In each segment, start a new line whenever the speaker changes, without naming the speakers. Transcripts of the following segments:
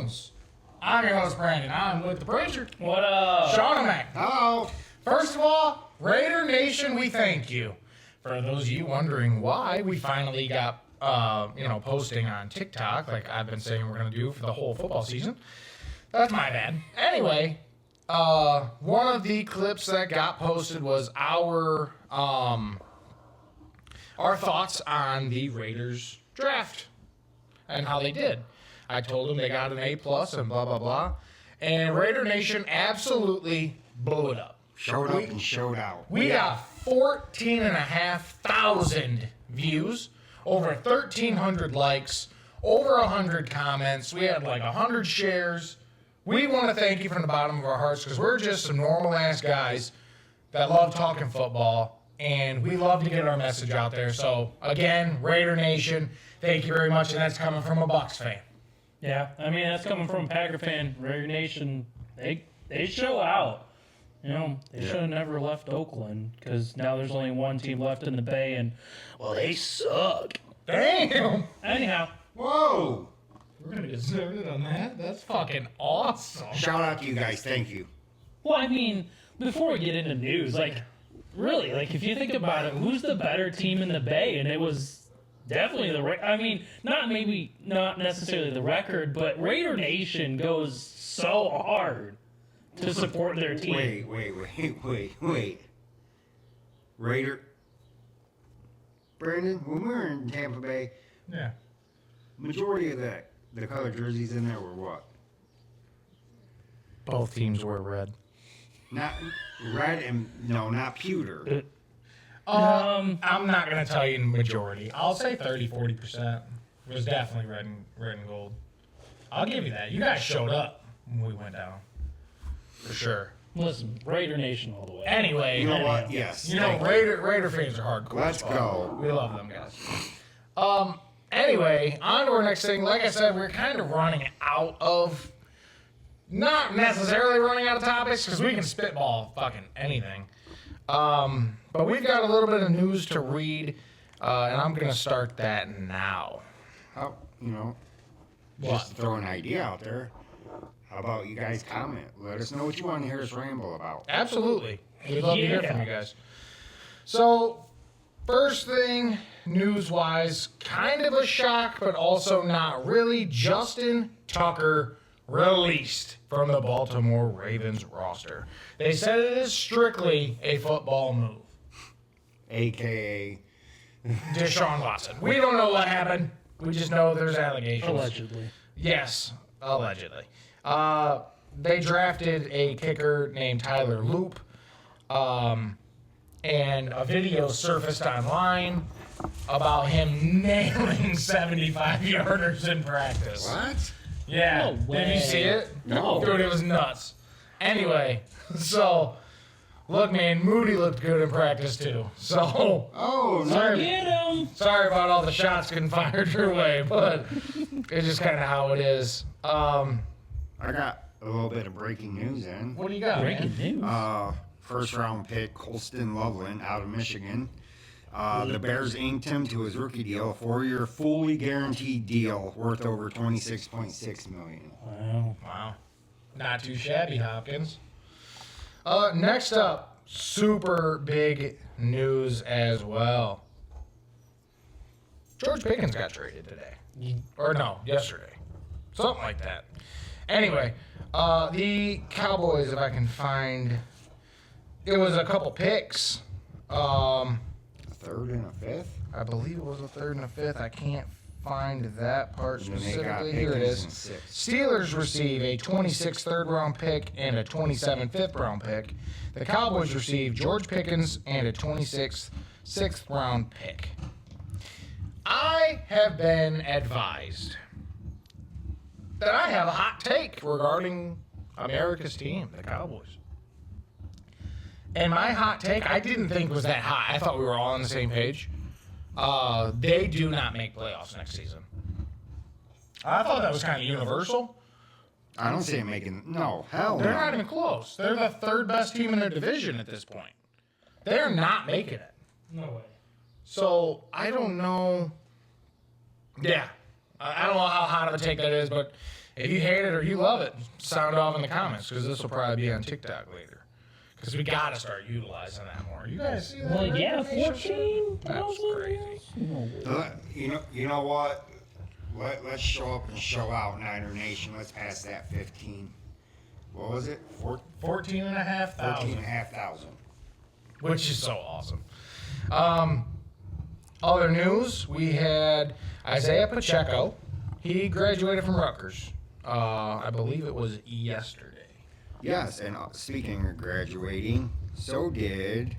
Goons. I'm your host, Brandon. I'm with the preacher.
What up?
Sean Mac.
Hello.
First of all, Raider Nation, we thank you. For those of you wondering why we finally got, posting on TikTok, like I've been saying we're going to do for the whole football season. That's my bad. Anyway, one of the clips that got posted was our thoughts on the Raiders draft and how they did. I told them they got an A+ and blah, blah, blah. And Raider Nation absolutely blew it up.
Showed up and showed out.
We got 14,500 views, over 1,300 likes, over 100 comments. We had like 100 shares. We want to thank you from the bottom of our hearts because we're just some normal-ass guys that love talking football, and we love to get our message out there. So, again, Raider Nation, thank you very much, and that's coming from a Bucs fan.
Yeah, I mean, that's coming from a Packer fan. Raider Nation, they show out. You know, they should have never left Oakland because now there's only one team left in the Bay, and, well, they suck.
Damn!
Anyhow.
Whoa.
We're going to get started on that. That's fucking awesome.
Shout out to you guys. Thank you.
Well, I mean, before we get into news, really, if you think about it, who's the better team in the Bay? And it was definitely not necessarily the record, but Raider Nation goes so hard to support their team.
Wait. Raider. Brandon, when we were in Tampa Bay, majority of the colored jerseys in there were what?
Both teams were red.
Not red and, no, not pewter.
I'm not going to tell you majority. I'll say 30-40% was definitely red and gold. I'll give you that. You guys showed up when we went down. For sure.
Listen, Raider Nation all the way.
Anyway.
You know what? Yes.
Raider fans are hardcore.
Let's go.
We love them guys. Anyway, on to our next thing. Like I said, we're kind of running out of, not necessarily running out of topics because we can spitball fucking anything. But we've got a little bit of news to read, and I'm going to start that now.
How, just to throw an idea out there. How about you guys comment? Let us know what you want to hear us ramble about.
Absolutely. We'd love to hear from you guys. So, first thing, news-wise, kind of a shock, but also not really. Justin Tucker released from the Baltimore Ravens roster. They said it is strictly a football move.
A.K.A.
Deshaun Watson. We don't know what happened. We just know there's allegations.
Allegedly.
Yes, allegedly. They drafted a kicker named Tyler Loop, and a video surfaced online about him nailing 75-yarders in practice.
What?
Yeah.
No way.
Did you see it?
No.
Dude, it was nuts. Anyway, so, look, man, Moody looked good in practice, too. So,
Oh, no.
sorry,
Get him!
sorry about all the shots getting fired your way, but it's just kind of how it is.
I got a little bit of breaking news in.
What do you got,
Breaking
man?
news.
First round pick, Colston Loveland out of Michigan. The Bears inked him to his rookie deal, a 4-year fully guaranteed deal worth over $26.6 million.
Wow. Not too shabby, Hopkins. Next up, super big news as well. George Pickens got traded today. Or no, yesterday. Something like that. Anyway, the Cowboys, if I can find, it was a couple picks.
A third and a fifth?
I believe it was a third and a fifth. I can't find that part
And then they got
specifically. Here it
Pickens
is.
in sixth.
Steelers receive a 26th third-round pick and a 27th fifth-round pick. The Cowboys receive George Pickens and a 26th sixth-round pick. I have been advised that I have a hot take regarding America's team, the Cowboys. And my hot take, I didn't think was that hot. I thought we were all on the same page. They do not make playoffs next season. I thought that was kind of universal.
I don't see him making. No, hell no.
They're not even close. They're the third best team in their division at this point. They're not making it.
No way.
So I don't know. Yeah. I don't know how hot of a take that is, but if you hate it or you love it, sound off in the comments because this will probably be on TikTok later. Because we got to start utilizing that more. You guys see that?
Well,
right?
yeah, 14.
That was crazy.
You know what? Let's show up and show out, Niner Nation. Let's pass that 15. What was it?
14,500.
14,500.
Which is so awesome. Other news, we had Isaiah Pacheco. He graduated from Rutgers. I believe it was yesterday.
Yes, and speaking of graduating, so did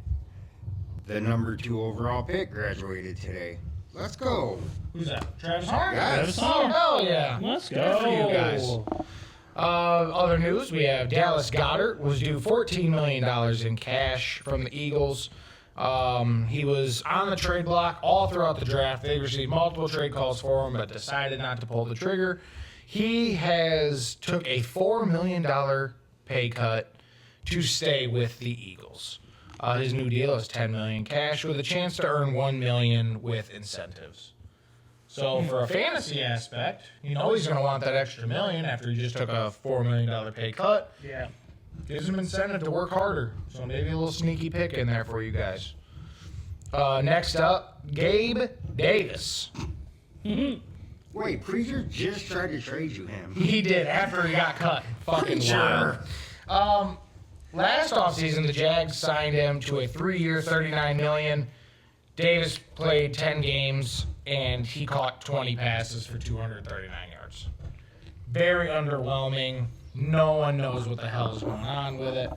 the number 2 overall pick graduated today. Let's go.
Who's that? Travis Hart?
Yes.
Travis
Oh,
Hart.
hell yeah.
Let's go.
Good for you guys. Other news, we have Dallas Goedert was due $14 million in cash from the Eagles. He was on the trade block all throughout the draft. They received multiple trade calls for him, but decided not to pull the trigger. He has took a $4 million pay cut to stay with the Eagles. His new deal is $10 million cash with a chance to earn $1 million with incentives. So for a fantasy aspect, you know he's going to want that extra million after he just took a $4 million pay cut.
Yeah.
Gives him incentive to work harder. So maybe a little sneaky pick in there for you guys. Next up, Gabe Davis.
Wait, Preacher just tried to trade you him.
He did after he got cut. Fucking
Preacher.
wild. Last offseason, the Jags signed him to a 3-year, $39 million. Davis played 10 games, and he caught 20 passes for 239 yards. Very underwhelming. No one knows what the hell is going on with it.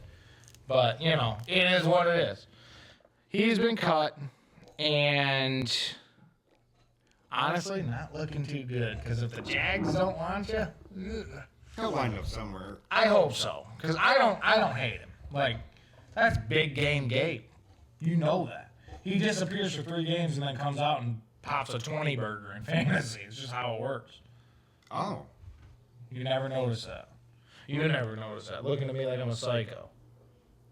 But, you know, it is what it is. He's been cut, and honestly, not looking too good. Because if the Jags don't want you,
He'll wind up somewhere.
I hope so. Because I don't hate him. Like, that's big game Gabe. You know that. He disappears for 3 games and then comes out and pops a 20 burger in fantasy. It's just how it works.
Oh.
You never notice that. You never notice that. Looking at me like I'm a psycho.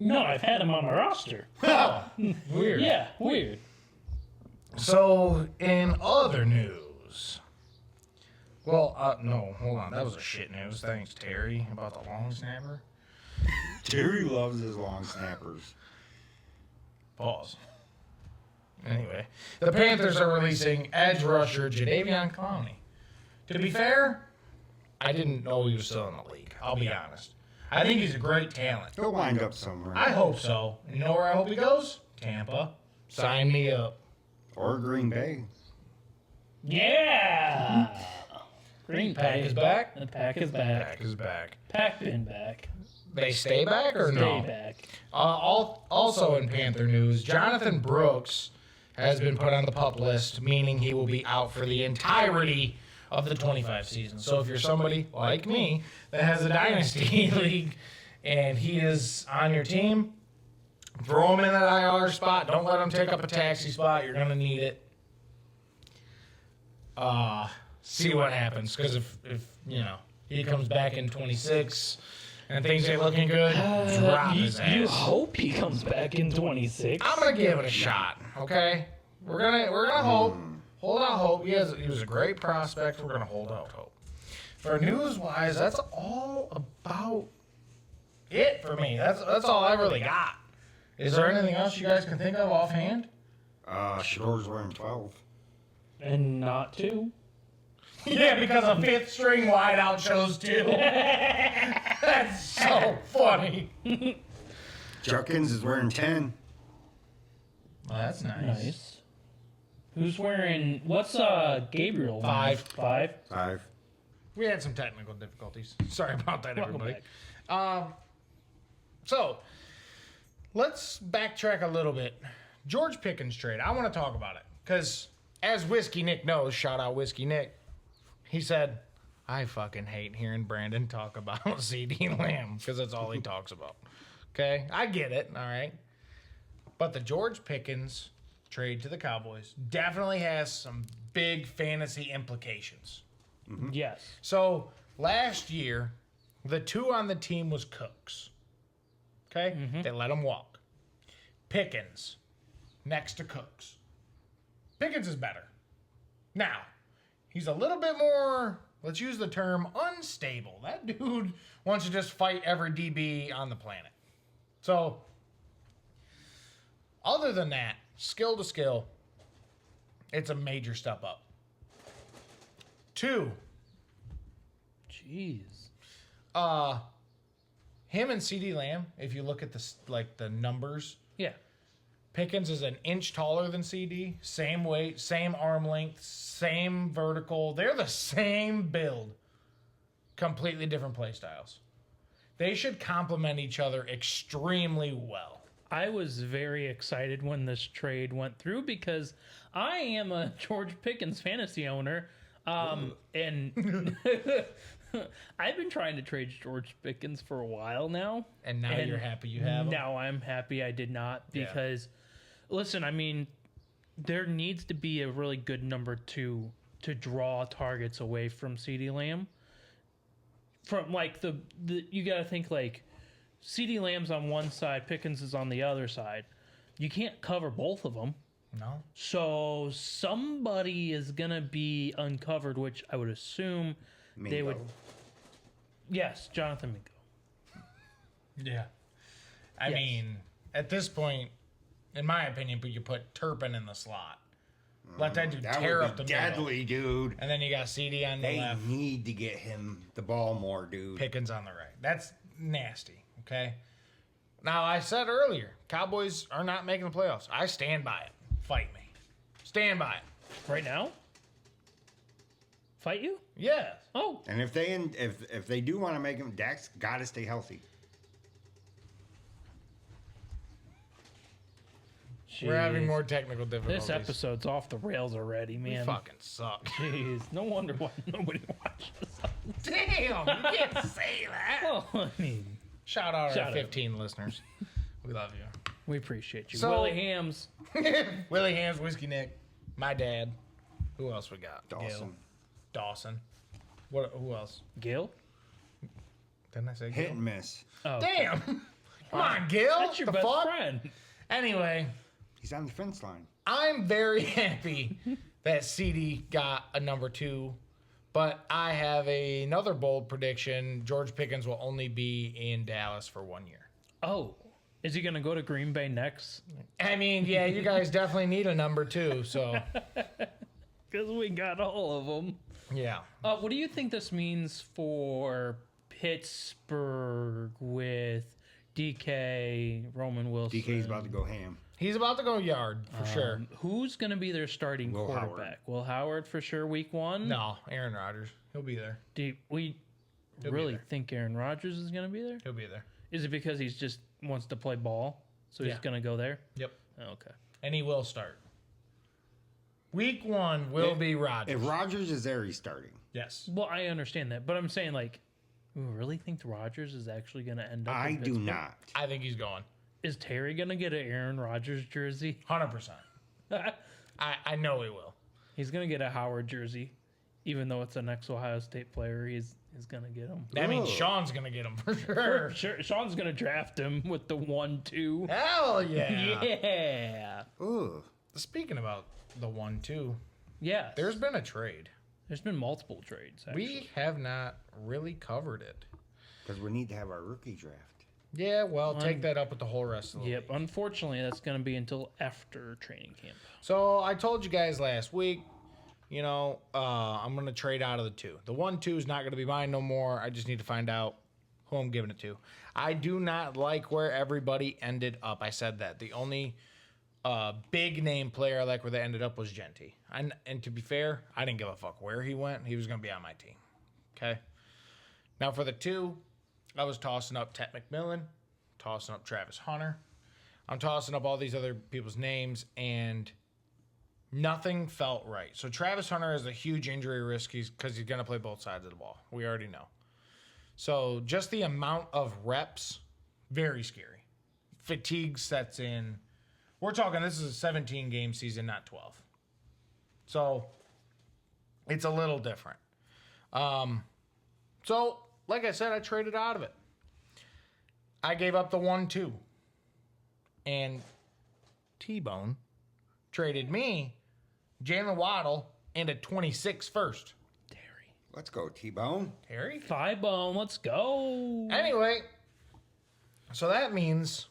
No, I've had him on my roster.
Oh, weird.
Yeah, weird.
So, in other news. Well, no, hold on. That was a shit news. Thanks, Terry, about the long snapper.
Terry loves his long snappers.
Pause. Anyway, the Panthers are releasing edge rusher Jadeveon Clowney. To be fair, I didn't know he was still in the league. I'll be honest. I think he's a great talent.
He'll wind up somewhere.
I hope so. You know where I hope he goes? Tampa. Sign me up.
Or Green Bay.
Yeah. Green
Pack is back.
The pack is back.
Pack is back.
Pack been back.
They stay back or no?
Stay back.
Also in Panther news, Jonathan Brooks has been put on the PUP list, meaning he will be out for the entirety of the 25 season. So if you're somebody like me that has a dynasty league and he is on your team, throw him in that IR spot. Don't let him take up a taxi spot. You're going to need it. See what happens. Because if you know, he comes back in 26 and things ain't looking good, drop his ass.
You hope he comes back in 26.
I'm gonna give it a shot. Okay, we're gonna hope. Hold out hope. He was a great prospect. We're gonna hold out hope. For news wise, that's all about it for me. That's all I really got. Is there anything else you guys can think of offhand?
Shador's wearing 12.
And not 2.
Yeah, because a 5th string wideout chose 2. That's so funny.
Judkins is wearing 10.
Well, that's
Nice. Who's wearing, what's Gabriel?
5.
5?
5.
We had some technical difficulties. Sorry about that,
Welcome
everybody.
back.
So, let's backtrack a little bit. George Pickens trade. I want to talk about it. Because, as Whiskey Nick knows, shout out Whiskey Nick, he said, I fucking hate hearing Brandon talk about CeeDee Lamb. Because that's all he talks about. Okay? I get it, all right? But the George Pickens trade to the Cowboys definitely has some big fantasy implications.
Yes.
So last year, the 2 on the team was Cooks. Okay? They let him walk. Pickens next to Cooks. Pickens is better. Now, he's a little bit more Let's use the term unstable. That dude wants to just fight every DB on the planet. So, other than that, skill to skill, it's a major step up. 2,
Jeez.
him and CeeDee Lamb, if you look at the numbers,
Yeah.
Pickens is an inch taller than CD, same weight, same arm length, same vertical. They're the same build, completely different play styles. They should complement each other extremely well.
I was very excited when this trade went through because I am a George Pickens fantasy owner. And I've been trying to trade George Pickens for a while now.
And now you're happy you have him?
Now I'm happy I did not because, listen, I mean, there needs to be a really good number 2 to draw targets away from CeeDee Lamb. From like the you got to think like CeeDee Lamb's on one side, Pickens is on the other side. You can't cover both of them.
No.
So somebody is going to be uncovered, which I would assume they would. Yes, Jonathan Mingo.
Yeah. I
Yes.
mean, at this point, in my opinion, you put Turpin in the slot. Let that dude
That
tear
would
up the
be
middle.
deadly, dude.
And then you got CD on the
They
left,
need to get him the ball more, dude.
Pickens on the right. That's nasty, okay? Now, I said earlier, Cowboys are not making the playoffs. I stand by it. Fight me. Stand by it.
Right now? Fight you?
Yes.
Oh,
And if they do want to make him, Dak's got to stay healthy.
We're having
jeez.
more technical difficulties.
This episode's off the rails already,
We
man.
fucking suck.
Jeez, no wonder why nobody watches us.
Damn, you can't say that.
Well, I mean,
Shout out
Shout
our
out.
15 listeners. We love you.
we appreciate you.
So-
Willie Hams.
Willie Hams, Whiskey Nick, my dad. Who else we got?
Dawson.
Gil. Dawson. What? Who else?
Gil?
Didn't I say
Hit
Gil?
and miss.
Oh,
Damn. Come on, Gil.
that's your
the
best
fuck?
friend.
Anyway,
He's on the fence line.
I'm very happy that CD got a number 2, but I have another bold prediction. George Pickens will only be in Dallas for 1 year.
Oh, is he going to go to Green Bay next?
I mean, yeah, you guys definitely need a number 2, so
Because we got all of them.
yeah.
What do you think this means for Pittsburgh with DK, Roman Wilson?
DK's about to go ham.
He's about to go yard for sure.
Who's going to be their starting
Will
quarterback? Will Howard for sure week 1?
No, Aaron Rodgers. He'll be there.
Do we
be
really
there.
think Aaron Rodgers is going to be there?
He'll be there.
Is it because he's just wants to play ball? So he's
Yeah.
going to go there?
Yep.
Oh, okay.
And he will start. Week 1 will be Rodgers.
If Rodgers is there, he's starting.
Yes.
Well, I understand that, but I'm saying like, we really think Rodgers is actually going to end up?
I
in
do
Pittsburgh?
not.
I think he's going.
Is Terry going to get an Aaron Rodgers jersey?
100%. I know he will.
He's going to get a Howard jersey, even though it's an ex-Ohio State player. He's going to get him.
That means
Ugh.
Sean's going to get him for sure.
Sure, Sean's going to draft him with the 1-2.
Hell yeah.
Yeah.
Ugh.
Speaking about the 1-2,
Yes.
there's been a trade.
There's been multiple trades, actually.
We have not really covered it.
Because we need to have our rookie draft.
Yeah, well, take that up with the whole rest of the
Yep.
league.
Unfortunately, that's going to be until after training camp.
So I told you guys last week, I'm going to trade out of the 2. The 1-2 is not going to be mine no more. I just need to find out who I'm giving it to. I do not like where everybody ended up. I said that. The only big name player I like where they ended up was Genty. And to be fair, I didn't give a fuck where he went. He was going to be on my team. Okay? Now for the 2, I was tossing up Tet McMillan, tossing up Travis Hunter. I'm tossing up all these other people's names, and nothing felt right. So Travis Hunter has a huge injury risk because he's going to play both sides of the ball. We already know. So just the amount of reps, very scary. Fatigue sets in. We're talking, this is a 17-game season, not 12. So it's a little different. So, like I said, I traded out of it. I gave up the 1-2. And T-Bone traded me Jalen Waddle and a 26 first.
Terry.
Let's go, T-Bone.
Terry?
Thigh-bone, let's go.
Anyway, so that means,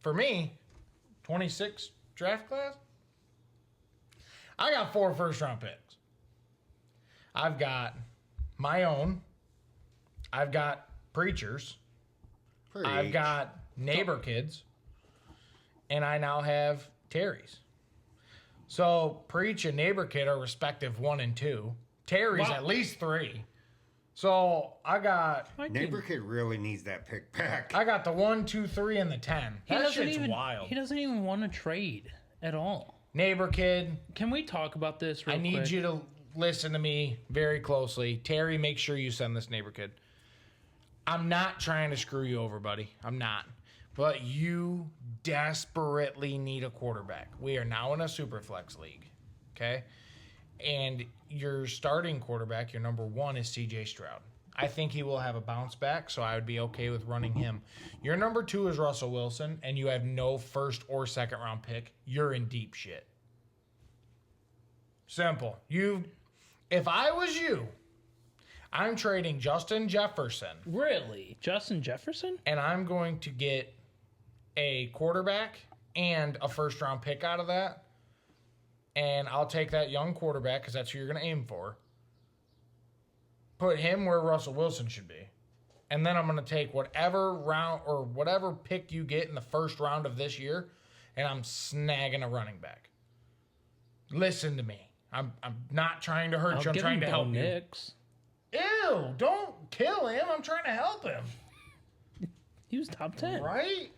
for me, 26 draft class, I got 4 first-round picks. I've got my own. I've got Preachers. I've got Neighbor Kids. And I now have Terry's. So, Preach and Neighbor Kid are respective 1 and 2. Terry's at least 3. So, I got...
Neighbor Kid really needs that pick back.
I got the 1, 2, 3, and the 10. That shit's wild.
He doesn't even want to trade at all.
Neighbor Kid.
Can we talk about this real quick?
I need you to listen to me very closely. Terry, make sure you send this Neighbor Kid. I'm not trying to screw you over, buddy. I'm not. But you desperately need a quarterback. We are now in a Superflex league. Okay? And your starting quarterback, your number 1, is CJ Stroud. I think he will have a bounce back, so I would be okay with running him. Your number 2 is Russell Wilson, and you have no first or second round pick. You're in deep shit. Simple. If I was you, I'm trading Justin Jefferson.
Really? Justin Jefferson?
And I'm going to get a quarterback and a first round pick out of that. And I'll take that young quarterback because that's who you're going to aim for. Put him where Russell Wilson should be. And then I'm going to take whatever round or whatever pick you get in the first round of this year, and I'm snagging a running back. Listen to me. I'm not trying to hurt you. I'm trying to help you. Ew, don't kill him. I'm trying to help him.
He was top 10.
Right?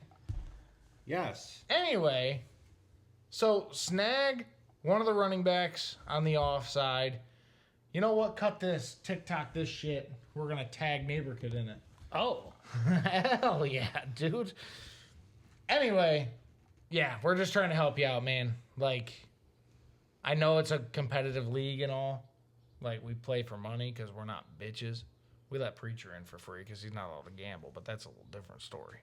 Yes.
Anyway, so snag one of the running backs on the offside. You know what? Cut this. TikTok this shit. We're going to tag Neighbor Kid in it.
Oh.
Hell yeah, dude. Anyway, yeah, we're just trying to help you out, man. Like, I know it's a competitive league and all. Like, we play for money because we're not bitches. We let Preacher in for free because he's not allowed to gamble, but that's a little different story.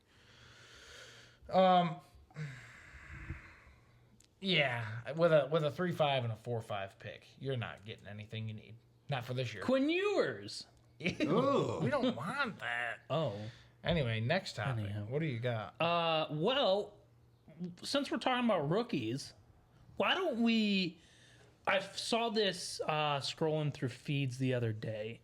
Yeah, with a 3-5 and a 4-5 pick, you're not getting anything you need. Not for this year.
Quinn Ewers.
Ew, we don't want that.
Oh.
Anyway, next topic.
Anyhow.
What do you got?
Well, since we're talking about rookies, why don't we... I saw this scrolling through feeds the other day.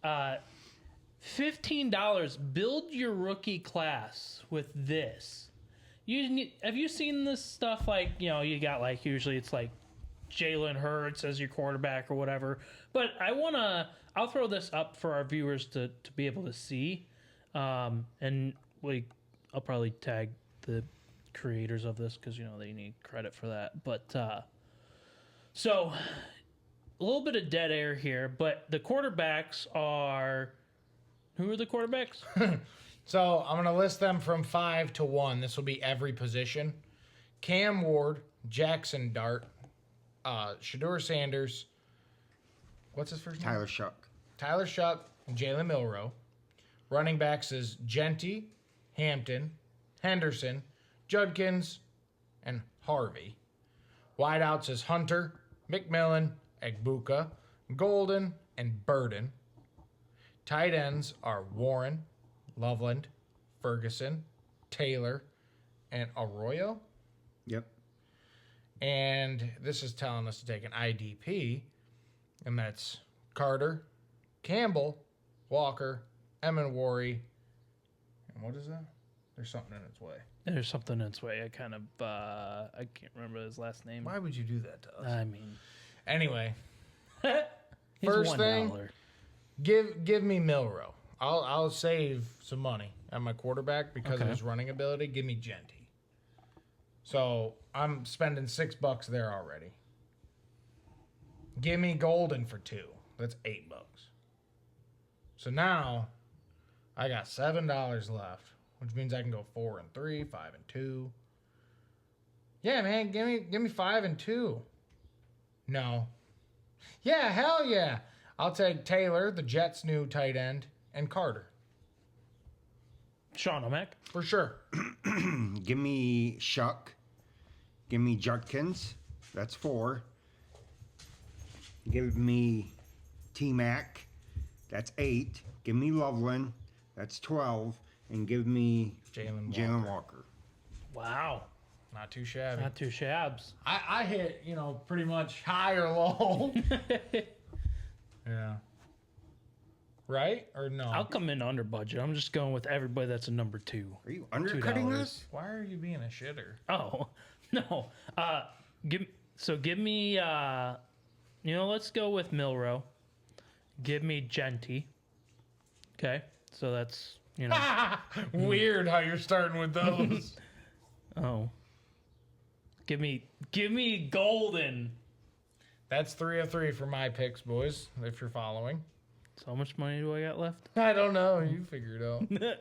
$15. Build your rookie class with this. Have you seen this stuff? Like, you know, you got like, usually it's like Jalen Hurts as your quarterback or whatever. But I'll throw this up for our viewers to be able to see. And I'll probably tag the creators of this because, you know, they need credit for that. But, so a little bit of dead air here, but the quarterbacks are, who are the quarterbacks?
So I'm going to list them from 5 to 1. This will be every position. Cam Ward, Jackson Dart, Shedeur Sanders, what's his first name? Tyler Shuck, and Jalen Milroe. Running backs is Genty, Hampton, Henderson, Judkins, and Harvey. Wideouts is Hunter, McMillan, Egbuka, Golden, and Burden. Tight ends are Warren, Loveland, Ferguson, Taylor, and Arroyo.
Yep.
And this is telling us to take an IDP, and that's Carter, Campbell, Walker, Emenwari, and what is that? There's something in its way.
There's something in its way. I kind of, I can't remember his last name.
Why would you do that to us?
I mean.
Anyway.
He's
First
$1.
thing, give me Milroe. I'll save some money on my quarterback because of his running ability. Give me Genty. So I'm spending $6 there already. Give me Golden for 2. That's $8. So now I got $7 left, which means I can go 4 and 3, 5 and 2. Yeah, man, give me 5 and 2. No. Yeah, hell yeah. I'll take Taylor, the Jets' new tight end, and Carter.
Sean O'Mac.
For sure.
Give me Shuck. Give me Judkins. That's 4. Give me T-Mac. That's 8. Give me Loveland. That's 12. And give me
Jalen
Walker.
Wow.
Not too shabby.
Not two shabs.
I hit, pretty much high or low. Yeah. Right? Or no?
I'll come in under budget. I'm just going with everybody that's a number 2.
Are you undercutting
$2.
us?
Why are you being a shitter?
Oh, no. Give me, let's go with Milrow. Give me Genty. Okay. So that's,
Weird how you're starting with those.
Oh. Give me Golden.
That's 3 of 3 for my picks, boys, if you're following.
So how much money do I got left?
I don't know. You figure it out.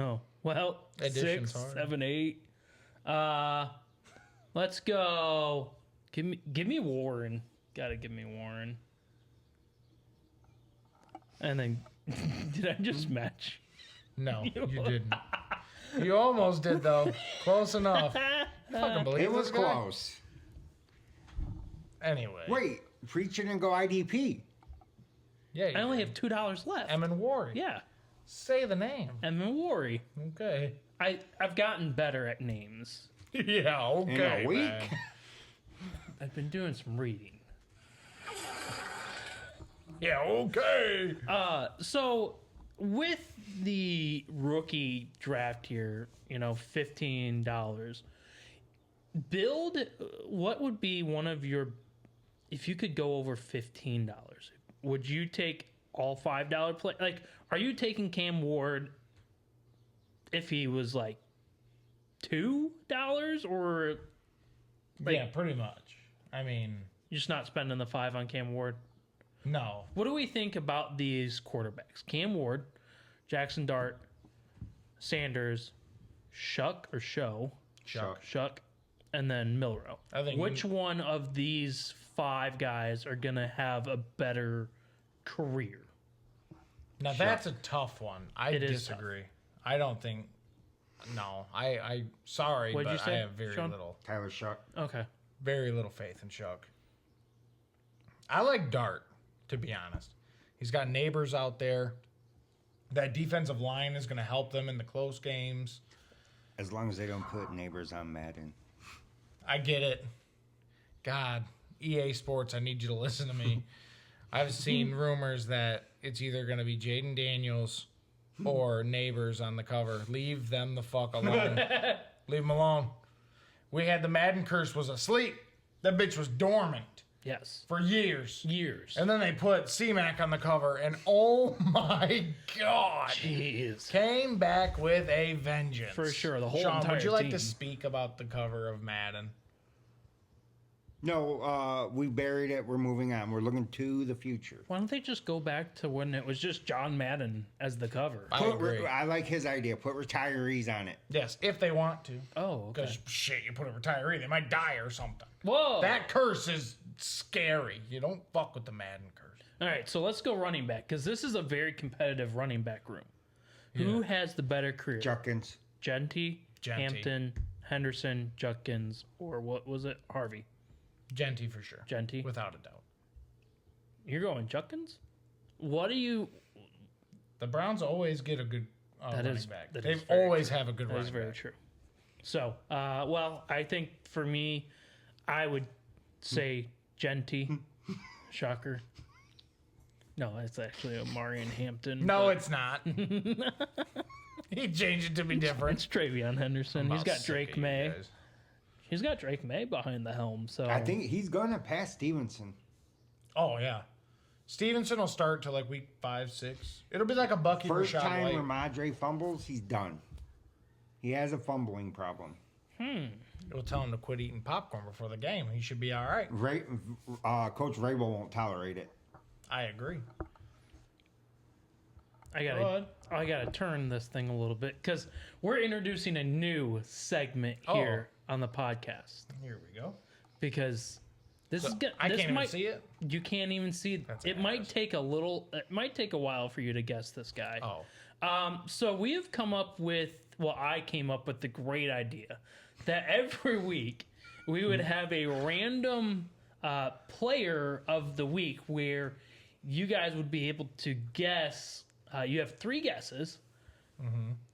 Oh, well,
Addition's
6,
hard.
7, 8. Let's go. Give me Warren. Gotta give me Warren. And then, did I just match?
No, you didn't. You almost did, though. Close enough. Fucking believe
It was
this guy?
close.
Anyway.
Wait, preach it and go IDP.
Yeah, you
I only
did.
have $2 left.
Emin Wari.
Yeah,
Say the name.
Emin Wari.
Okay.
I've gotten better at names.
Yeah, okay.
In a week?
man.
I've been doing some reading.
Yeah, okay.
So with the rookie draft here, $15. Build. What would be one of your? If you could go over $15, would you take all $5 play? Like, are you taking Cam Ward if he was like $2 or? Like,
Yeah, pretty much. I mean,
you're just not spending the 5 on Cam Ward.
no.
What do we think about these quarterbacks? Cam Ward, Jackson Dart, Sanders, Shuck, and then Milrow.
I think
Which one of these 5 guys are going to have a better career?
Now that's a tough one. I
It is
disagree. I don't think. No, I sorry,
What'd
but
you say,
I have very
Sean?
Tyler Shuck.
Okay.
little faith in Shuck. I like Dart, to be honest. He's got neighbors out there. That defensive line is going to help them in the close games.
As long as they don't put neighbors on Madden.
I get it. God, EA Sports, I need you to listen to me. I've seen rumors that it's either going to be Jaden Daniels or neighbors on the cover. Leave them the fuck alone. Leave them alone. We had the Madden curse was asleep. That bitch was dormant
Yes.
for years.
Years.
And then they put C-Mac on the cover, and oh my God.
Jeez.
Came back with a vengeance.
For sure, the whole
Sean,
entire
would you like
team.
to speak about the cover of Madden?
No, we buried it. We're moving on. We're looking to the future.
Why don't they just go back to when it was just John Madden as the cover?
I agree.
I like his idea. Put retirees on it.
Yes, if they want to.
Oh, okay.
Because, shit, you put a retiree, they might die or something.
Whoa.
That curse is scary. You don't fuck with the Madden curse.
All right, so let's go running back because this is a very competitive running back room. Who has the better career?
Juckins.
Genty, Hampton, Henderson, Judkins, or what was it? Harvey.
Genty for sure.
Genty?
Without a doubt.
You're going Judkins? What do you...
The Browns always get a good running back.
that
They
is very
always
true.
have a good
That
running
is very
back.
true. So, well, I think for me, I would say Genty. Shocker. No, it's actually a Marion Hampton.
No,
but
it's not. He changed it to be different.
it's Travion Henderson. He's
I'm
got
sick
Drake
of you
May.
guys.
He's got Drake May behind the helm. So
I think he's going to pass Stevenson.
Oh, yeah. Stevenson will start to like week 5, 6. It'll be like a Bucky
First
Rashad
time
White.
Ramadre fumbles, he's done. He has a fumbling problem.
It'll tell him to quit eating popcorn before the game. He should be all right.
Coach Rabel won't tolerate it.
I agree.
I gotta turn this thing a little bit because we're introducing a new segment here on the podcast
Here we go.
because this is good.
I can't even see it.
You can't even see. It might take a little. It might take a while for you to guess this guy.
Oh.
So we have come up with. Well, I came up with the great idea that every week we would have a random player of the week where you guys would be able to guess. You have 3 guesses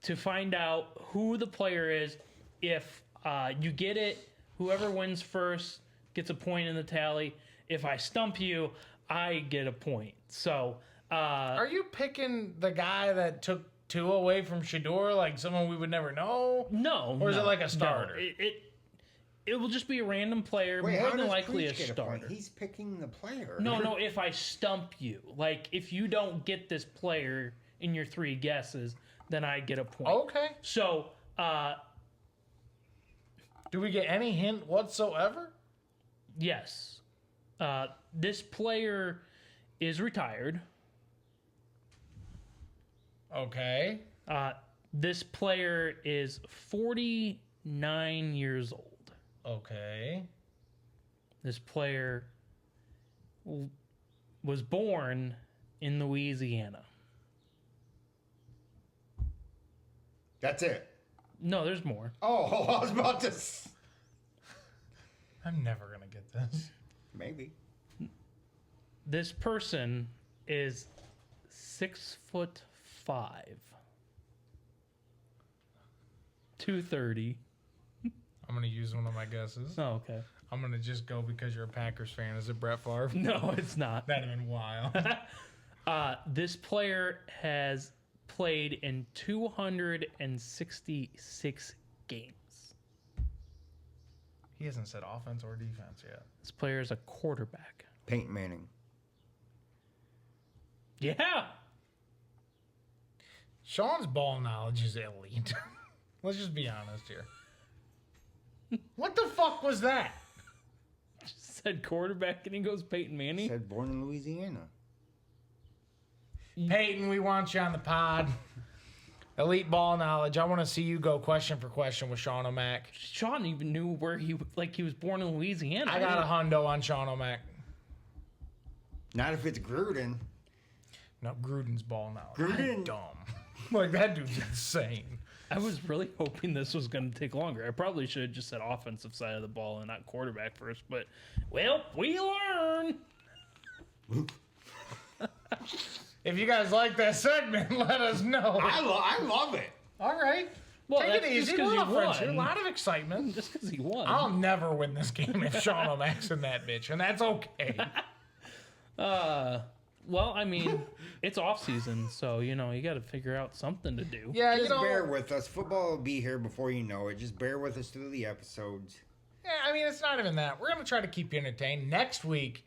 to find out who the player is. If you get it, whoever wins first gets a point in the tally. If I stump you, I get a point. So,
Are you picking the guy that took 2 away from Shador, like someone we would never know?
no.
Or is
no,
it like a starter?
No, it will just be a random player,
Wait,
more
how
than
does
likely a
Preach get
starter.
point? He's picking the player.
No, if I stump you. Like, if you don't get this player in your 3 guesses, then I get a point.
Okay.
So,
Do we get any hint whatsoever?
yes. This player is retired.
Okay.
This player is 49 years old.
Okay.
This player was born in Louisiana.
That's it.
No, there's more.
Oh, I was about to.
I'm never going to get this.
Maybe.
This person is 6'5", 230.
I'm going to use one of my guesses.
Oh, okay.
I'm going to just go because you're a Packers fan. Is it Brett Favre?
No, it's not.
That'd have been wild.
This player has played in 266 games.
He hasn't said offense or defense yet.
This player is a quarterback.
Peyton Manning.
Yeah.
Sean's ball knowledge is elite. Let's just be honest here. What the fuck was that?
Said quarterback and he goes Peyton Manning.
Said born in Louisiana.
Peyton, we want you on the pod. Elite ball knowledge. I want to see you go question for question with Sean O'Mac.
Sean even knew where he was born in Louisiana.
I got a hundo on Sean O'Mac.
Not if it's Gruden.
No, Gruden's ball knowledge.
Gruden-
I'm dumb. Like, that dude's insane.
I was really hoping this was going to take longer. I probably should have just said offensive side of the ball and not quarterback first. But, well, we learn.
If you guys like that segment, let us know.
I love it.
All right.
Well,
Take
that's
it
just
easy.
'cause
We're
you
all friends here. A
won.
lot of excitement.
Just because he won.
I'll never win this game if Sean O'Mac's in that bitch, and that's okay.
Well, I mean, it's off season, so you got to figure out something to do.
Yeah,
Just bear with us. Football will be here before you know it. Just bear with us through the episodes.
Yeah, I mean, it's not even that. We're going to try to keep you entertained. Next week,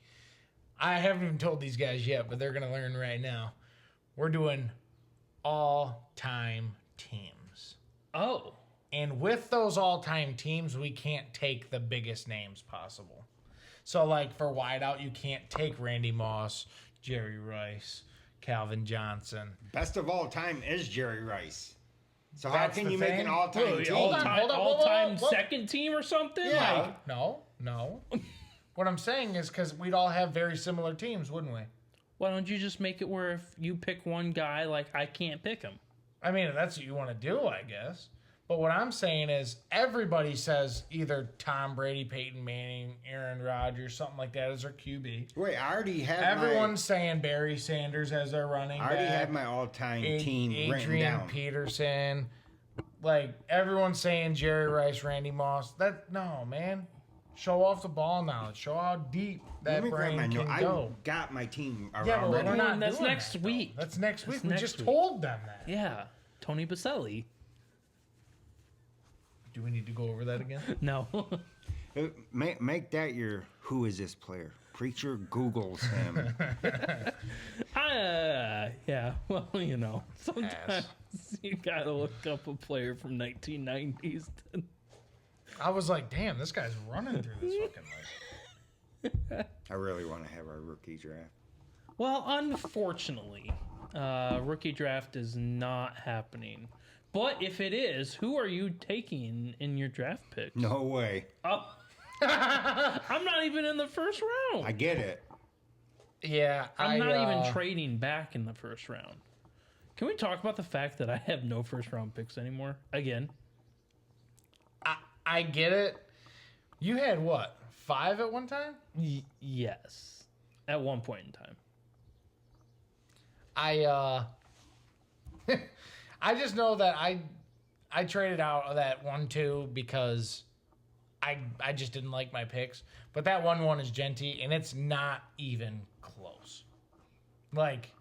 I haven't even told these guys yet, but they're going to learn right now. We're doing all-time teams.
Oh,
And with those all-time teams, we can't take the biggest names possible. So, like, for wideout, you can't take Randy Moss, Jerry Rice, Calvin Johnson.
Best of all time is Jerry Rice. So how
That's
can
the
you make
thing.
an all-time
Wait,
team?
on.
all-time
whoa.
second team or something?
Yeah.
Like,
No. What I'm saying is because we'd all have very similar teams, wouldn't we?
why don't you just make it where if you pick one guy, like I can't pick him?
I mean, if that's what you want to do, I guess. But what I'm saying is everybody says either Tom Brady, Peyton Manning, Aaron Rodgers, something like that as their QB.
Wait, I already have
Everyone's saying Barry Sanders as their running
I already
back.
have my all-time team written
Adrian
down.
Peterson. Like, everyone's saying Jerry Rice, Randy Moss. No, man. Show off the ball knowledge. Show how deep that
Let me grab
brain
my
can
note.
go.
I got my team
Yeah, but
already.
we're not
That's
doing
next
that,
week.
though. That's next week.
That's
We
next
just
week.
told them that.
Yeah, Tony Baselli.
Do we need to go over that again?
No.
Make that your who is this player? Preacher Googles him.
Yeah. Well, sometimes you gotta look up a player from 1990s.
I was like, damn, this guy's running through this fucking list.
I really want to have our rookie draft.
Well, unfortunately, rookie draft is not happening. But if it is, who are you taking in your draft pick?
No way.
Oh. I'm not even in the first round.
I get it.
Yeah,
I'm not even trading back in the first round. Can we talk about the fact that I have no first round picks anymore? Again.
I get it. You had what? 5 at one time?
Yes. At one point in time.
I I just know that I traded out of that 1-2 because I just didn't like my picks. But that 1-1 is Genty, and it's not even close. Like,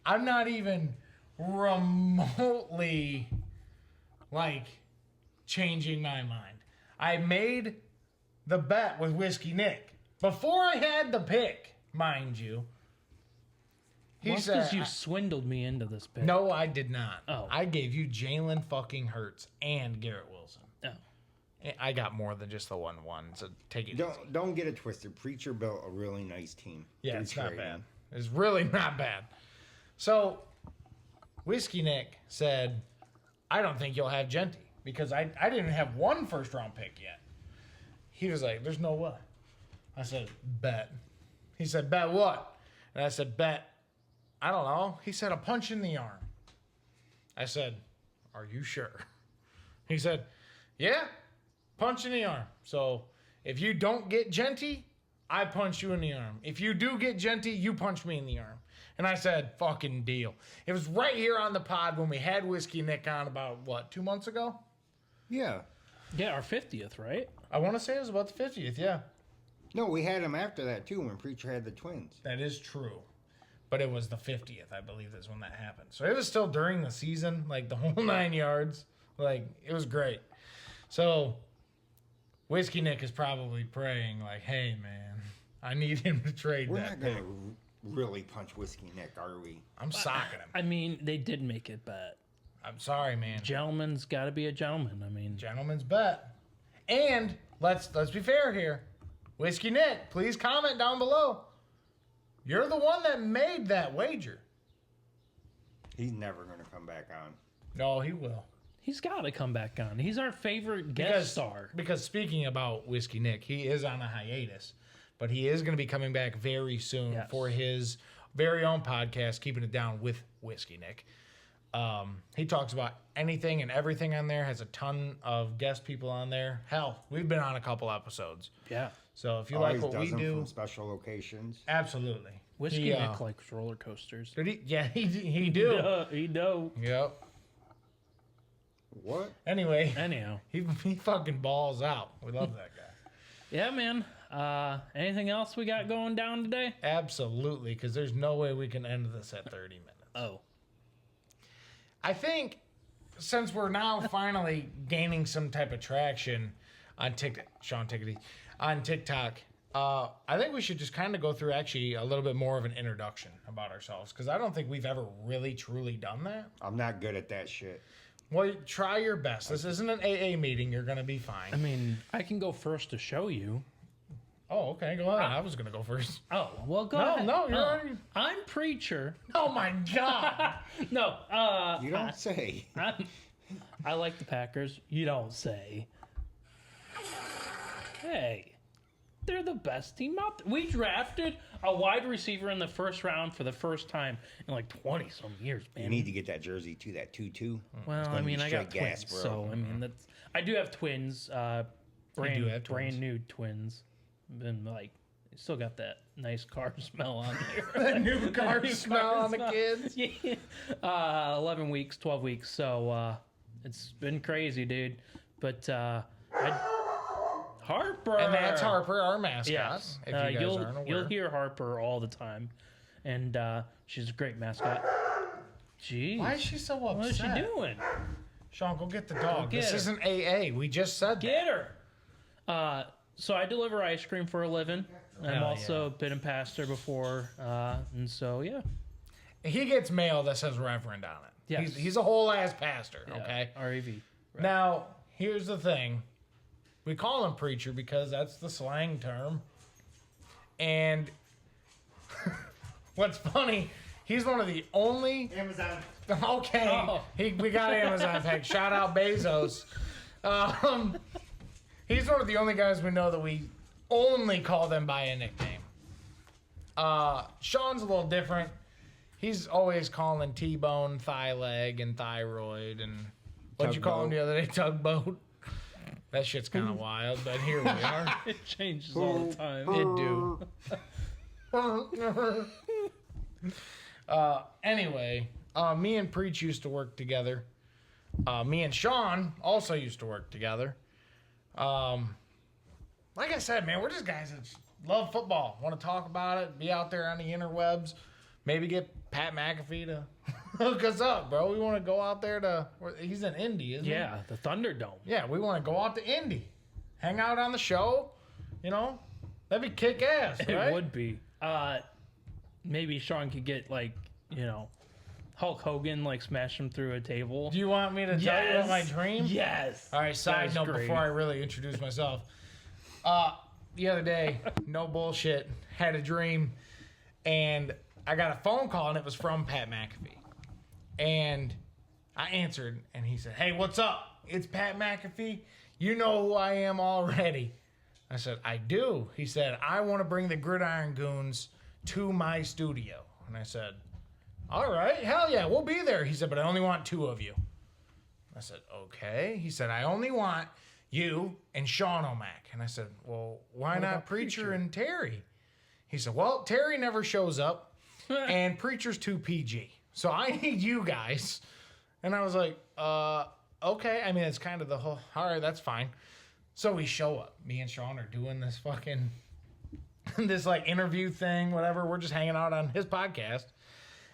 I'm not even remotely, like, changing my mind. I made the bet with Whiskey Nick before I had the pick, mind you. He said,
because you swindled me into this pick.
no, I did not.
Oh.
I gave you Jalen fucking Hurts and Garrett Wilson.
Oh.
I got more than just the 1-1, so take it easy.
Don't get it twisted. Preacher built a really nice team.
Yeah,
through
it's not
trading.
bad. It's really not bad. So, Whiskey Nick said, I don't think you'll have Genty because I didn't have one first-round pick yet. He was like, there's no way. I said, bet. He said, bet what? And I said, bet, I don't know. He said, a punch in the arm. I said, are you sure? He said, yeah, punch in the arm. So if you don't get Genty, I punch you in the arm. If you do get Genty, you punch me in the arm. And I said, fucking deal. It was right here on the pod when we had Whiskey Nick on about, 2 months ago?
Yeah.
Yeah, our 50th, right?
I want to say it was about the 50th, yeah.
No, we had him after that too when Preacher had the twins.
That is true. But it was the 50th, I believe, is when that happened. So it was still during the season, like the whole 9 yards. Like, it was great. So, Whiskey Nick is probably praying, like, hey, man, I need him to trade
We're
that
not going
pick.
to really punch Whiskey Nick, are we?
I'm socking him.
I mean, they did make it bet.
I'm sorry, man.
Gentleman's got to be a gentleman. I mean,
Gentleman's bet. And let's be fair here. Whiskey Nick, please comment down below. You're the one that made that wager.
He's never going to come back on.
No, he will.
he's got to come back on. He's our favorite guest star.
Because speaking about Whiskey Nick, he is on a hiatus, but he is going to be coming back very soon for his very own podcast, Keeping It Down with Whiskey Nick. He talks about anything and everything on there, has a ton of guest people on there. Hell, we've been on a couple episodes.
Yeah.
So if you
Always
like what we
does them
do,
from special locations.
absolutely.
Whiskey Nick likes roller coasters.
Did he? Yeah, he do.
He do.
Yep.
What?
Anyway,
Anyhow.
he fucking balls out. We love that guy.
Yeah, man. Anything else we got going down today?
Absolutely, because there's no way we can end this at 30 minutes.
Oh.
I think since we're now finally gaining some type of traction on TikTok, on TikTok, I think we should just kind of go through actually a little bit more of an introduction about ourselves, because I don't think we've ever really truly done that.
I'm not good at that shit.
Well, try your best. This isn't an AA meeting. You're going to be fine.
I mean, I can go first to show you.
Oh, okay. Go ahead. I was going to go first.
Oh, well, go ahead.
No, you're already...
I'm Preacher.
Oh, my God.
No,
You don't say.
I like the Packers. You don't say. Hey, they're the best team out there. We drafted a wide receiver in the first round for the first time in like 20-some years, man.
You need to get that jersey to that 2-2.
Well, I mean, I got twins, so I mean, that's. I do have twins. Brand new twins. Been like, still got that nice car smell on there.
That new car smell on the kids.
Yeah. 11 weeks, 12 weeks. So it's been crazy, dude. But Harper.
And that's Harper, our mascot.
Yes.
If you guys aren't aware.
You'll hear Harper all the time. And she's a great mascot. Jeez.
Why is she so upset?
What is she doing?
Sean, go get the dog.
Get
This
her.
isn't AA. We just said
Get her. So I deliver ice cream for a living. I'm
Hell
also been a pastor before. And so, yeah.
that. He gets mail that says Reverend on it.
Yes.
He's a whole ass pastor, okay?
REV. Right.
Now, here's the thing. We call him preacher because that's the slang term. And what's funny, he's one of the only...
Amazon.
Okay,
Oh.
we got Amazon tag. Shout out Bezos. He's one of the only guys we know that we only call them by a nickname. Sean's a little different. He's always calling T-bone, thigh leg, and thyroid, and what'd you call him the other day? Tugboat. That shit's kind of wild, but here we are.
It changes all the time.
It do. Anyway, me and Preach used to work together. Me and Sean also used to work together. Like I said, man, we're just guys that love football, want to talk about it, be out there on the interwebs, maybe get Pat McAfee to hook us up, bro. We want to go out there to, he's in Indy, isn't he?
Yeah, the Thunderdome.
Yeah, we want to go out to Indy, hang out on the show, you know? That'd be kick-ass, right?
It would be. Maybe Sean could get, like, you know, Hulk Hogan, like, smash him through a table.
Do you want me to tell you about my dream?
Yes.
All right, side note
great.
before I really introduce myself. The other day, no bullshit, had a dream, and I got a phone call, and it was from Pat McAfee. And I answered, and he said, "Hey, what's up? It's Pat McAfee. You know who I am already." I said, "I do." He said, "I want to bring the Gridiron Goons to my studio." And I said, "All right, hell yeah, we'll be there." He said, "But I only want 2 of you." I said, "Okay." He said, "I only want you and Sean O'Mac." And I said, "Well, why not
about
Preacher and Terry?" He said, "Well, Terry never shows up, and Preacher's too PG. So I need you guys." And I was like, okay. I mean, it's kind of the whole, all right, that's fine. So we show up. Me and Sean are doing this fucking, this like interview thing, whatever. We're just hanging out on his podcast.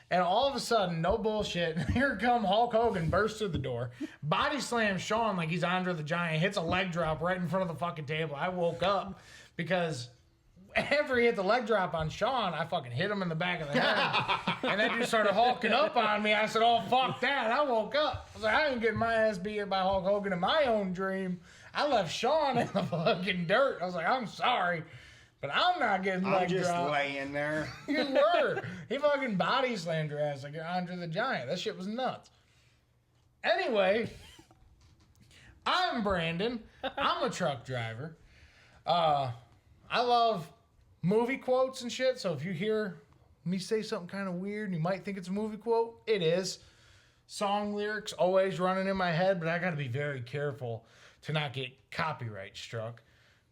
And all of a sudden, no bullshit, here come Hulk Hogan, bursts through the door, body slams Sean like he's Andre the Giant, hits a leg drop right in front of the fucking table. I woke up because after he hit the leg drop on Sean, I fucking hit him in the back of the head. And that dude started hulking up on me. I said, "Oh, fuck that." I woke up. I was like, I ain't getting my ass beat by Hulk Hogan in my own dream. I left Sean in the fucking dirt. I was like, "I'm sorry, but I'm not getting leg
I'm just
dropped."
laying there.
You were. He fucking body slammed your ass like you're Andre the Giant. That shit was nuts. Anyway, I'm Brandon. I'm a truck driver. I love movie quotes and shit, so if you hear me say something kind of weird and you might think it's a movie quote, it is. Song lyrics always running in my head, but I gotta be very careful to not get copyright struck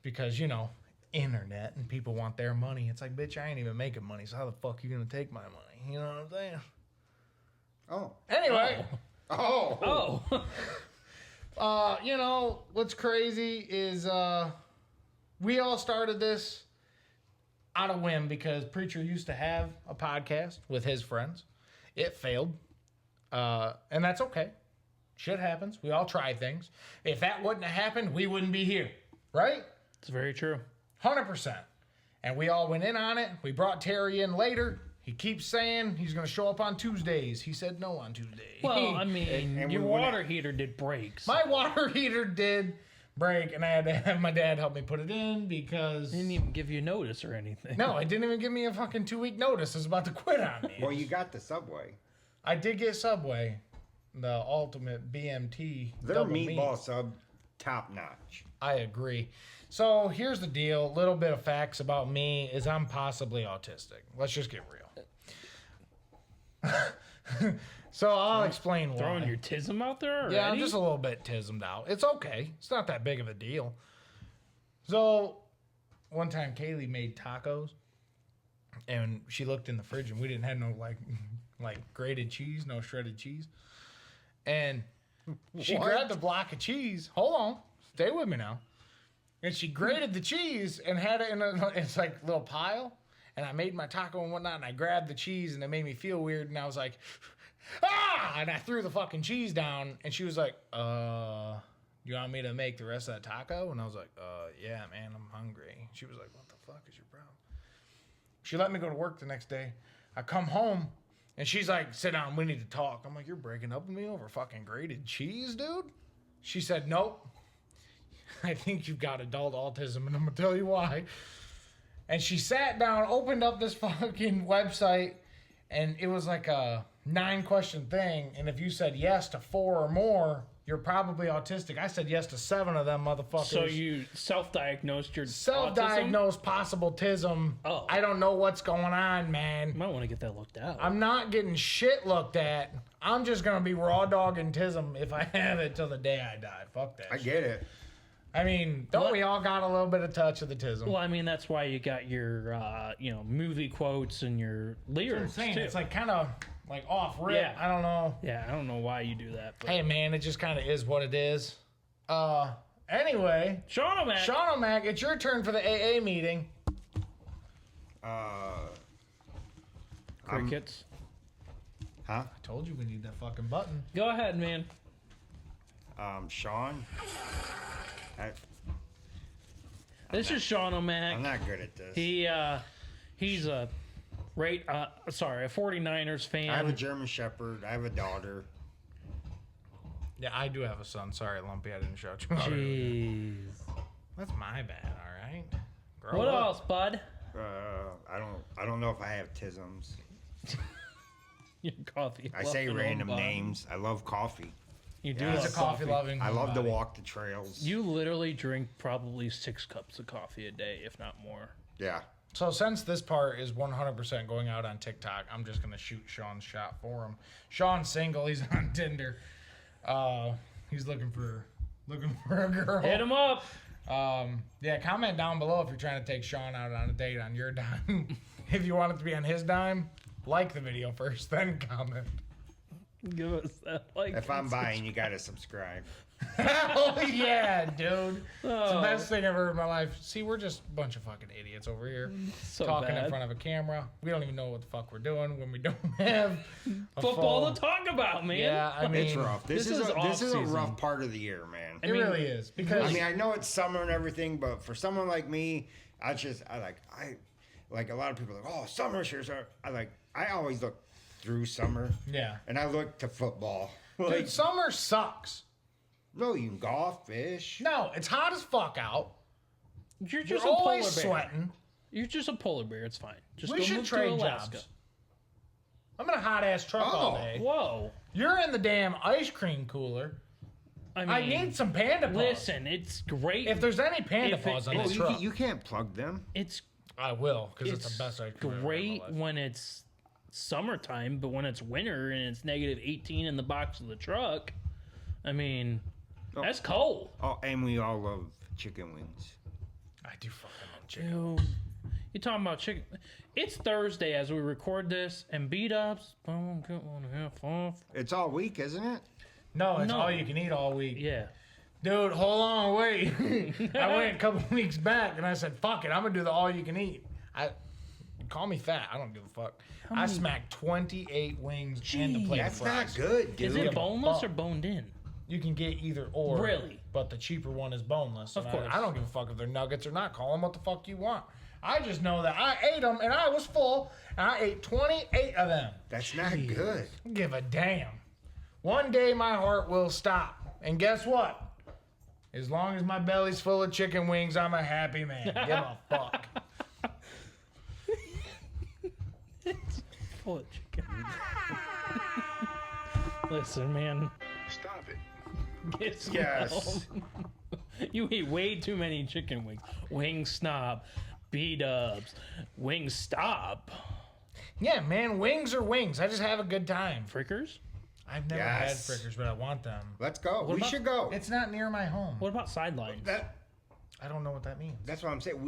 because, you know, internet and people want their money. It's like, bitch, I ain't even making money, so how the fuck you gonna take my money? You know what I'm saying?
Oh.
Anyway.
Oh.
You know, what's crazy is we all started this out of whim because Preacher used to have a podcast with his friends. It failed. And that's okay. Shit happens. We all try things. If that wouldn't have happened, we wouldn't be here. Right?
It's very true.
100%. And we all went in on it. We brought Terry in later. He keeps saying he's going to show up on Tuesdays. He said no on Tuesday.
Well, I mean,
And
your
we
water heater did break. So.
My water heater did break, and I had to have my dad help me put it in because...
Didn't even give you notice or anything.
No, it didn't even give me a fucking 2-week notice. It was about to quit on me.
Well, you got the Subway.
I did get Subway, the ultimate BMT.
Their
double
meatball
meat.
sub, top notch.
I agree. So here's the deal. A little bit of facts about me is I'm possibly autistic. Let's just get real. So I'll explain why.
Throwing your tism out there already?
Yeah, I'm just a little bit tismed out. It's okay. It's not that big of a deal. So one time Kaylee made tacos, and she looked in the fridge, and we didn't have no like grated cheese, no shredded cheese. And she
What?
grabbed a block of cheese. Hold on, stay with me now. And she grated the cheese and had it in it's like little pile. And I made my taco and whatnot, and I grabbed the cheese, and it made me feel weird. And I was like, ah! And I threw the fucking cheese down, and she was like, you want me to make the rest of that taco? And I was like, yeah, man, I'm hungry. She was like, what the fuck is your problem? She let me go to work the next day. I come home, and she's like, sit down, we need to talk. I'm like, you're breaking up with me over fucking grated cheese, dude? She said, nope. I think you've got adult autism, and I'm going to tell you why. And she sat down, opened up this fucking website, and it was like a 9-question thing. And if you said yes to 4 or more, you're probably autistic. I said yes to 7 of them motherfuckers.
So you self-diagnosed your
Self-diagnosed possible tism.
Oh.
I don't know what's going on,
You
man.
might want to get that looked out.
I'm not getting shit looked at. I'm just going to be raw dogging tism if I have it till the day I die. Fuck that
I
shit.
get it.
I mean, don't we all got a little bit of touch of the tism?
Well, I mean, that's why you got your, movie quotes and your lyrics, too.
It's like kind of like off rip.
Yeah.
I don't know.
Yeah, I don't know why you do that. But.
Hey, man, it just kind of is what it is. Anyway.
Sean
O'Mac, it's your turn for the AA meeting.
Crickets.
Huh?
I told you we need that fucking button.
Go ahead, man.
Sean.
This is Sean O'Mac.
I'm not good at this.
He's a 49ers fan.
I have a German Shepherd. I have a daughter.
Yeah, I do have a son. Sorry, Lumpy, I didn't shout you out.
Jeez.
That's my bad, all right? Grow
What
up.
else, bud?
I don't know if I have tisms.
Your coffee.
I say
loving
random
old bud.
names. I love coffee.
You do
He's
love
a coffee-loving
I love to
homebody.
walk the trails.
You literally drink probably 6 cups of coffee a day, if not more.
Yeah.
So since this part is 100% going out on TikTok, I'm just going to shoot Sean's shot for him. Sean's single. He's on Tinder. He's looking for a girl.
Hit him up.
Yeah, comment down below if you're trying to take Sean out on a date on your dime. If you want it to be on his dime, like the video first, then comment.
Give us that like.
If I'm buying, you gotta subscribe.
Hell yeah, dude. It's the
Oh.
best thing I've ever heard in my life. See, we're just a bunch of fucking idiots over here.
So
Talking
bad.
in front of a camera. We don't even know what the fuck we're doing when we don't have a
Football
phone.
to talk about, man.
Yeah, I mean,
It's rough. This is a
off-season.
rough part of the year, man.
it really is because
I mean, I know it's summer and everything, but for someone like me, I like a lot of people are like, oh, summer's here. So I always look through summer,
yeah,
and I look to football.
dude,
Like,
summer sucks.
no, you can golf, fish.
No, it's hot as fuck out.
You're
You're
just a
always
polar bear.
sweating.
You're just a polar bear. It's fine. Just
We
go
should
move
trade
to Alaska.
jobs. I'm in a hot ass truck all
Oh.
day.
Whoa.
You're in the damn ice cream cooler.
I mean,
I need some panda paws.
listen. It's great.
If there's any panda
If it-
paws on
Oh,
this truck,
you can't plug them.
it's
I will because it's
it's
the best ice cream I've ever had in my
great
life.
when it's summertime, but when it's winter and it's negative 18 in the box of the truck, I mean, that's cold.
Oh, and we all love chicken wings.
I do fucking love chicken.
Dude, you talking about chicken? It's Thursday as we record this, and beat ups. Boom, get 1.5 off.
It's all week, isn't it?
No, it's
No.
all you can eat all week.
Yeah.
Dude, hold on, wait. I went a couple weeks back and I said, fuck it, I'm gonna do the all you can eat. Call me fat, I don't give a fuck. I smacked 28 wings and a plate of
That's
fries.
not good, dude.
Is
Give
it
a
boneless
fuck.
or boned in?
You can get either or.
Really?
But the cheaper one is boneless.
Of
and
course.
I don't give a fuck if they're nuggets or not. Call them what the fuck you want. I just know that I ate them and I was full and I ate 28 of them.
That's not good.
Don't give a damn. One day my heart will stop. And guess what? As long as my belly's full of chicken wings, I'm a happy man. Give a fuck.
Full of chicken. Listen, man.
Stop it.
Get some
Yes.
help. You eat way too many chicken wings. Wing snob, B-dubs, wing stop.
Yeah, man, wings are wings. I just have a good time.
Frickers?
I've never
Yes.
had frickers, but I want them.
Let's go.
What
We
about-
should go.
It's not near my home.
What about sidelines?
I don't know what that means.
That's what I'm saying.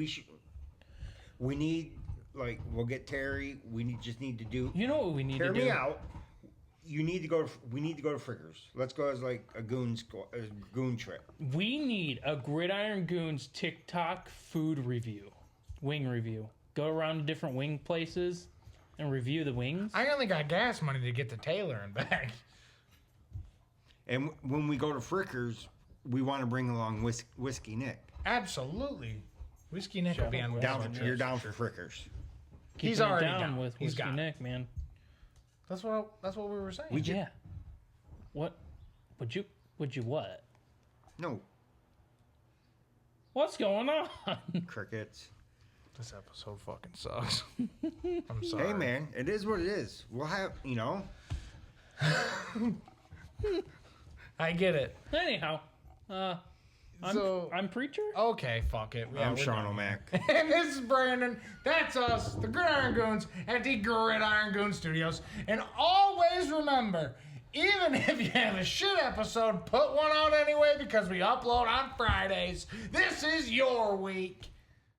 We need, like, we'll get Terry. Just need to do.
You know what we need
Hear
to do?
me out. We need to go to Frickers. Let's go as like a goon trip.
We need a Gridiron Goons TikTok food review, wing review. Go around to different wing places and review the wings.
I only got gas money to get to Taylor and back.
And when we go to Frickers, we want to bring along Whiskey Nick.
Absolutely. Whiskey Nick will be on
You're down for Frickers.
Keeping
He's
it
already
down
down.
with
He's
Whiskey
got it.
Nick, man.
That's what we were saying.
Yeah. What? Would you what?
No
What's going on?
crickets.
This episode fucking sucks. I'm sorry.
Hey man, it is what it is. We'll have
I get it.
Anyhow, I'm preacher.
Okay, fuck it. Yeah,
I'm
we're
Sean
done.
O'Mac.
And this is Brandon. That's us, the Gridiron Goons, at the Gridiron Goon Studios. And always remember, Even if you have a shit episode, put one out anyway because we upload on Fridays. This is your week.